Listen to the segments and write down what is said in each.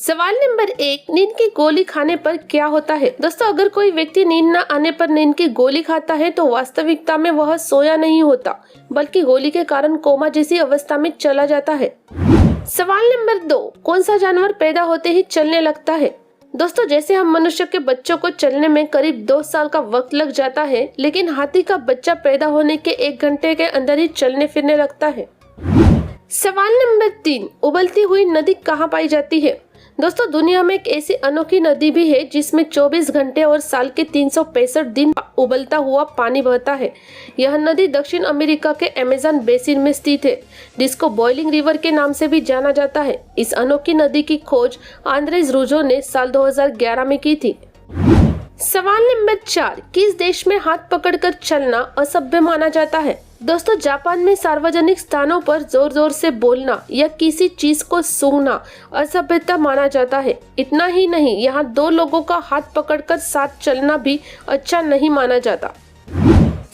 सवाल नंबर 1, नींद की गोली खाने पर क्या होता है। दोस्तों, अगर कोई व्यक्ति नींद न आने पर नींद की गोली खाता है तो वास्तविकता में वह सोया नहीं होता, बल्कि गोली के कारण कोमा जैसी अवस्था में चला जाता है। सवाल नंबर 2, कौन सा जानवर पैदा होते ही चलने लगता है। दोस्तों, जैसे हम मनुष्य के बच्चों को चलने में करीब 2 साल का वक्त लग जाता है, लेकिन हाथी का बच्चा पैदा होने के 1 घंटे के अंदर ही चलने फिरने लगता है। सवाल नंबर 3, उबलती हुई नदी कहाँ पाई जाती है। दोस्तों, दुनिया में एक ऐसी अनोखी नदी भी है जिसमें 24 घंटे और साल के 365 दिन उबलता हुआ पानी बहता है। यह नदी दक्षिण अमेरिका के अमेज़न बेसिन में स्थित है, जिसको बॉइलिंग रिवर के नाम से भी जाना जाता है। इस अनोखी नदी की खोज आंद्रेज रूजो ने साल 2011 में की थी। सवाल नंबर 4, किस देश में हाथ पकड़कर चलना असभ्य माना जाता है। दोस्तों, जापान में सार्वजनिक स्थानों पर जोर जोर से बोलना या किसी चीज को सूंघना असभ्यता माना जाता है। इतना ही नहीं, यहाँ 2 लोगों का हाथ पकड़कर साथ चलना भी अच्छा नहीं माना जाता।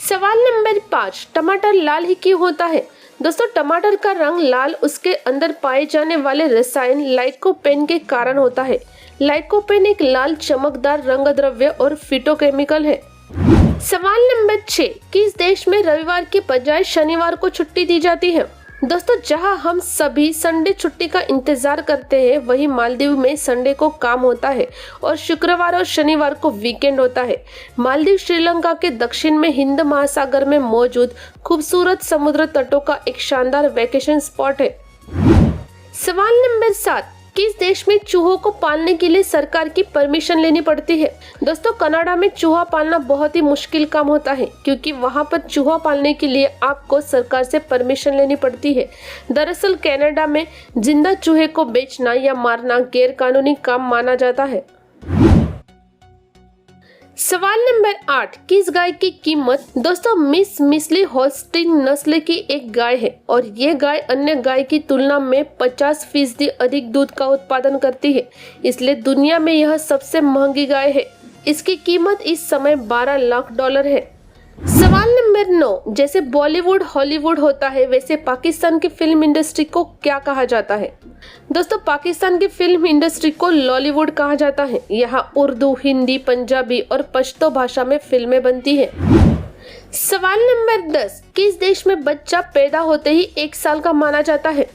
सवाल नंबर 5, टमाटर लाल ही क्यों होता है। दोस्तों, टमाटर का रंग लाल उसके अंदर पाए जाने वाले रसायन लाइकोपेन के कारण होता है। लाइकोपेन एक लाल चमकदार रंग द्रव्य और फिटोकेमिकल है। सवाल नंबर 6, किस देश में रविवार के बजाय शनिवार को छुट्टी दी जाती है। दोस्तों, जहां हम सभी संडे छुट्टी का इंतजार करते हैं, वही मालदीव में संडे को काम होता है और शुक्रवार और शनिवार को वीकेंड होता है। मालदीव श्रीलंका के दक्षिण में हिंद महासागर में मौजूद खूबसूरत समुद्र तटों का एक शानदार वेकेशन स्पॉट है। सवाल नंबर 7, किस देश में चूहों को पालने के लिए सरकार की परमिशन लेनी पड़ती है। दोस्तों, कनाडा में चूहा पालना बहुत ही मुश्किल काम होता है, क्योंकि वहां पर चूहा पालने के लिए आपको सरकार से परमिशन लेनी पड़ती है। दरअसल कनाडा में जिंदा चूहे को बेचना या मारना गैर कानूनी काम माना जाता है। सवाल नंबर 8, किस गाय की कीमत। दोस्तों, मिस मिस्ली होल्स्टीन नस्ल की एक गाय है और ये गाय अन्य गाय की तुलना में 50% अधिक दूध का उत्पादन करती है, इसलिए दुनिया में यह सबसे महंगी गाय है। इसकी कीमत इस समय $12 लाख है। सवाल नंबर 9, जैसे बॉलीवुड हॉलीवुड होता है, वैसे पाकिस्तान की फिल्म इंडस्ट्री को क्या कहा जाता है। दोस्तों, पाकिस्तान की फिल्म इंडस्ट्री को लॉलीवुड कहा जाता है। यहाँ उर्दू, हिंदी, पंजाबी और पश्तो भाषा में फिल्में बनती है। सवाल नंबर 10, किस देश में बच्चा पैदा होते ही 1 साल का माना जाता है।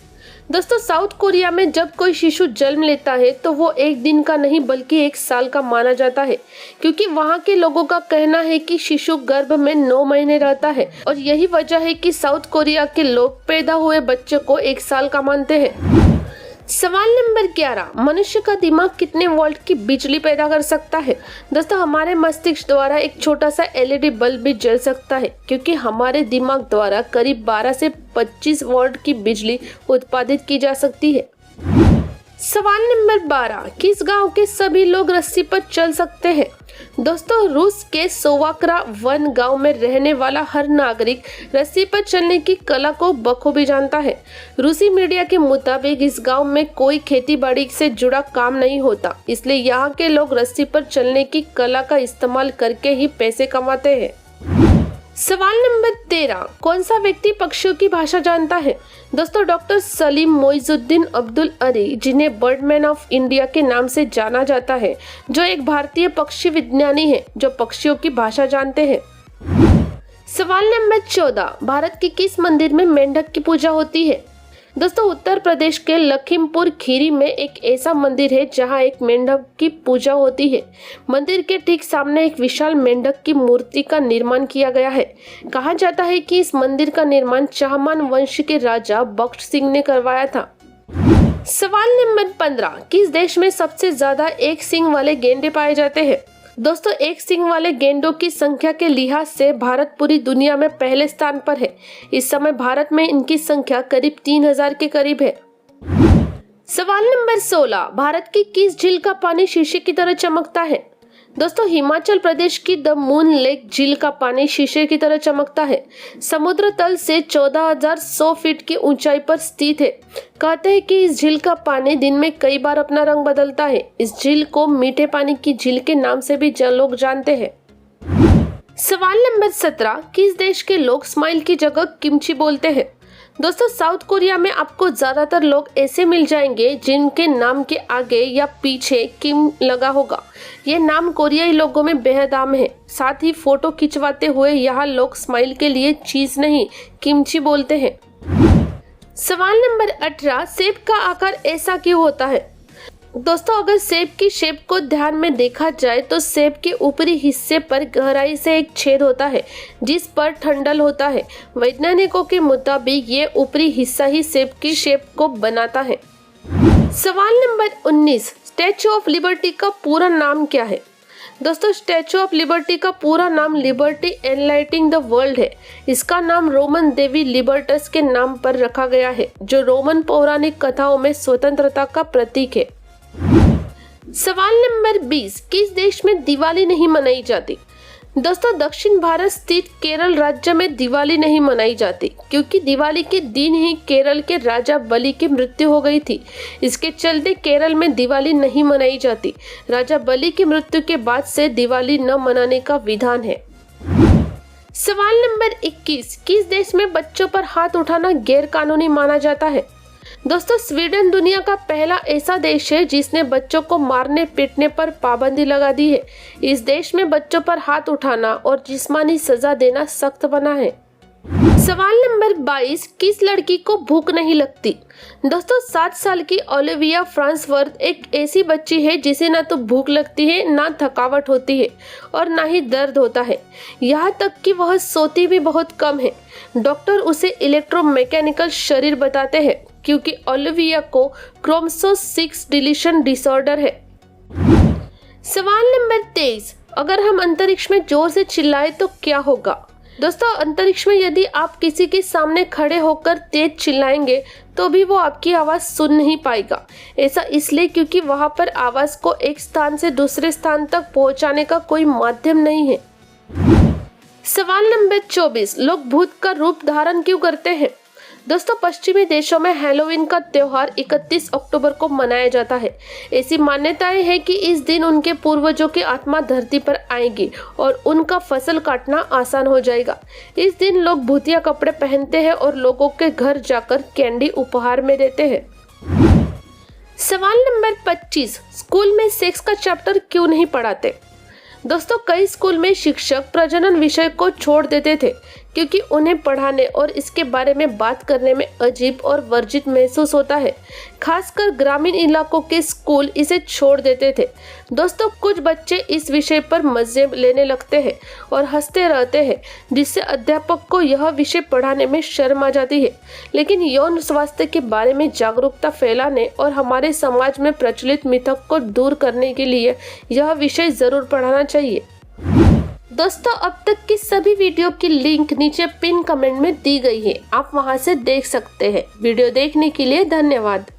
दोस्तों, साउथ कोरिया में जब कोई शिशु जन्म लेता है तो वो 1 दिन का नहीं बल्कि 1 साल का माना जाता है, क्योंकि वहाँ के लोगों का कहना है कि शिशु गर्भ में 9 महीने रहता है और यही वजह है कि साउथ कोरिया के लोग पैदा हुए बच्चे को 1 साल का मानते हैं। सवाल नंबर 11, मनुष्य का दिमाग कितने वोल्ट की बिजली पैदा कर सकता है। दोस्तों, हमारे मस्तिष्क द्वारा एक छोटा सा LED बल्ब भी जल सकता है, क्योंकि हमारे दिमाग द्वारा करीब 12 से 25 वोल्ट की बिजली उत्पादित की जा सकती है। सवाल नंबर 12, किस गांव के सभी लोग रस्सी पर चल सकते हैं। दोस्तों, रूस के सोवाक्रा वन गांव में रहने वाला हर नागरिक रस्सी पर चलने की कला को बखूबी जानता है। रूसी मीडिया के मुताबिक इस गांव में कोई खेती बाड़ी से जुड़ा काम नहीं होता, इसलिए यहाँ के लोग रस्सी पर चलने की कला का इस्तेमाल करके ही पैसे कमाते हैं। सवाल नंबर 13, कौन सा व्यक्ति पक्षियों की भाषा जानता है। दोस्तों, डॉक्टर सलीम मोइजुद्दीन अब्दुल अरी, जिन्हें बर्डमैन ऑफ इंडिया के नाम से जाना जाता है, जो एक भारतीय पक्षी विज्ञानी है जो पक्षियों की भाषा जानते हैं। सवाल नंबर 14, भारत के किस मंदिर में मेंढक की पूजा होती है। दोस्तों, उत्तर प्रदेश के लखीमपुर खीरी में एक ऐसा मंदिर है जहां एक मेंढक की पूजा होती है। मंदिर के ठीक सामने एक विशाल मेंढक की मूर्ति का निर्माण किया गया है। कहा जाता है कि इस मंदिर का निर्माण चाहमान वंश के राजा बख्श सिंह ने करवाया था। सवाल नंबर 15, किस देश में सबसे ज्यादा एक सींग वाले गेंडे पाए जाते हैं। दोस्तों, एक सींग वाले गेंडों की संख्या के लिहाज से भारत पूरी दुनिया में पहले स्थान पर है। इस समय भारत में इनकी संख्या करीब 3000 के करीब है। सवाल नंबर 16, भारत की किस झील का पानी शीशे की तरह चमकता है। दोस्तों, हिमाचल प्रदेश की द मून लेक झील का पानी शीशे की तरह चमकता है। समुद्र तल से 14,100 फीट की ऊंचाई पर स्थित है। कहते हैं कि इस झील का पानी दिन में कई बार अपना रंग बदलता है। इस झील को मीठे पानी की झील के नाम से भी लोग जानते हैं। सवाल नंबर 17, किस देश के लोग स्माइल की जगह किमची बोलते हैं। दोस्तों साउथ कोरिया में आपको ज्यादातर लोग ऐसे मिल जाएंगे जिनके नाम के आगे या पीछे किम लगा होगा। ये नाम कोरियाई लोगों में बेहद आम है। साथ ही फोटो खिंचवाते हुए यहाँ लोग स्माइल के लिए चीज नहीं किमची बोलते हैं। सवाल नंबर 18, सेब का आकार ऐसा क्यों होता है? दोस्तों अगर सेब की शेप को ध्यान में देखा जाए तो सेब के ऊपरी हिस्से पर गहराई से एक छेद होता है जिस पर ठंडल होता है। वैज्ञानिकों के मुताबिक ये ऊपरी हिस्सा ही सेब की शेप को बनाता है। सवाल नंबर 19, स्टैचू ऑफ लिबर्टी का पूरा नाम क्या है? दोस्तों स्टैचू ऑफ लिबर्टी का पूरा नाम लिबर्टी एनलाइटिंग द वर्ल्ड है। इसका नाम रोमन देवी लिबर्टस के नाम पर रखा गया है जो रोमन पौराणिक कथाओं में स्वतंत्रता का प्रतीक है। सवाल नंबर 20, किस देश में दिवाली नहीं मनाई जाती? दोस्तों दक्षिण भारत स्थित केरल राज्य में दिवाली नहीं मनाई जाती क्योंकि दिवाली के दिन ही केरल के राजा बलि की मृत्यु हो गई थी। इसके चलते केरल में दिवाली नहीं मनाई जाती। राजा बलि की मृत्यु के बाद से दिवाली न मनाने का विधान है। सवाल नंबर 21, किस देश में बच्चों पर हाथ उठाना गैर कानूनी माना जाता है? दोस्तों स्वीडन दुनिया का पहला ऐसा देश है जिसने बच्चों को मारने पीटने पर पाबंदी लगा दी है। इस देश में बच्चों पर हाथ उठाना और जिस्मानी सजा देना सख्त बना है। सवाल नंबर 22, किस लड़की को भूख नहीं लगती? दोस्तों 7 साल की ओलिविया फ्रांसवर्थ एक ऐसी बच्ची है जिसे ना तो भूख लगती है, ना थकावट होती है और ना ही दर्द होता है। यहाँ तक कि वह सोती भी बहुत कम है। डॉक्टर उसे इलेक्ट्रोमैकेनिकल शरीर बताते हैं क्योंकि ओलिविया को क्रोमोसोम 6 डिलीशन डिसऑर्डर है। सवाल नंबर 23, अगर हम अंतरिक्ष में जोर से चिल्लाए तो क्या होगा? दोस्तों अंतरिक्ष में यदि आप किसी के सामने खड़े होकर तेज चिल्लाएंगे तो भी वो आपकी आवाज सुन नहीं पाएगा। ऐसा इसलिए क्योंकि वहां पर आवाज को एक स्थान से दूसरे स्थान तक पहुंचाने का कोई माध्यम नहीं है। सवाल नंबर 24, लोग भूत का रूप धारण क्यों करते हैं? दोस्तों पश्चिमी देशों में हैलोवीन का त्योहार 31 अक्टूबर को मनाया जाता है। ऐसी मान्यताएं हैं कि इस दिन उनके पूर्वजों की आत्मा धरती पर आएगी और उनका फसल काटना आसान हो जाएगा। इस दिन लोग भूतिया कपड़े पहनते हैं और लोगों के घर जाकर कैंडी उपहार में देते हैं। सवाल नंबर 25, स्कूल में सेक्स का चैप्टर क्यों नहीं पढ़ाते? दोस्तों कई स्कूल में शिक्षक प्रजनन विषय को छोड़ देते थे क्योंकि उन्हें पढ़ाने और इसके बारे में बात करने में अजीब और वर्जित महसूस होता है। खासकर ग्रामीण इलाकों के स्कूल इसे छोड़ देते थे। दोस्तों कुछ बच्चे इस विषय पर मजे लेने लगते हैं और हंसते रहते हैं जिससे अध्यापक को यह विषय पढ़ाने में शर्म आ जाती है। लेकिन यौन स्वास्थ्य के बारे में जागरूकता फैलाने और हमारे समाज में प्रचलित मिथक को दूर करने के लिए यह विषय जरूर पढ़ाना चाहिए। दोस्तों अब तक की सभी वीडियो की लिंक नीचे पिन कमेंट में दी गई है, आप वहां से देख सकते हैं। वीडियो देखने के लिए धन्यवाद।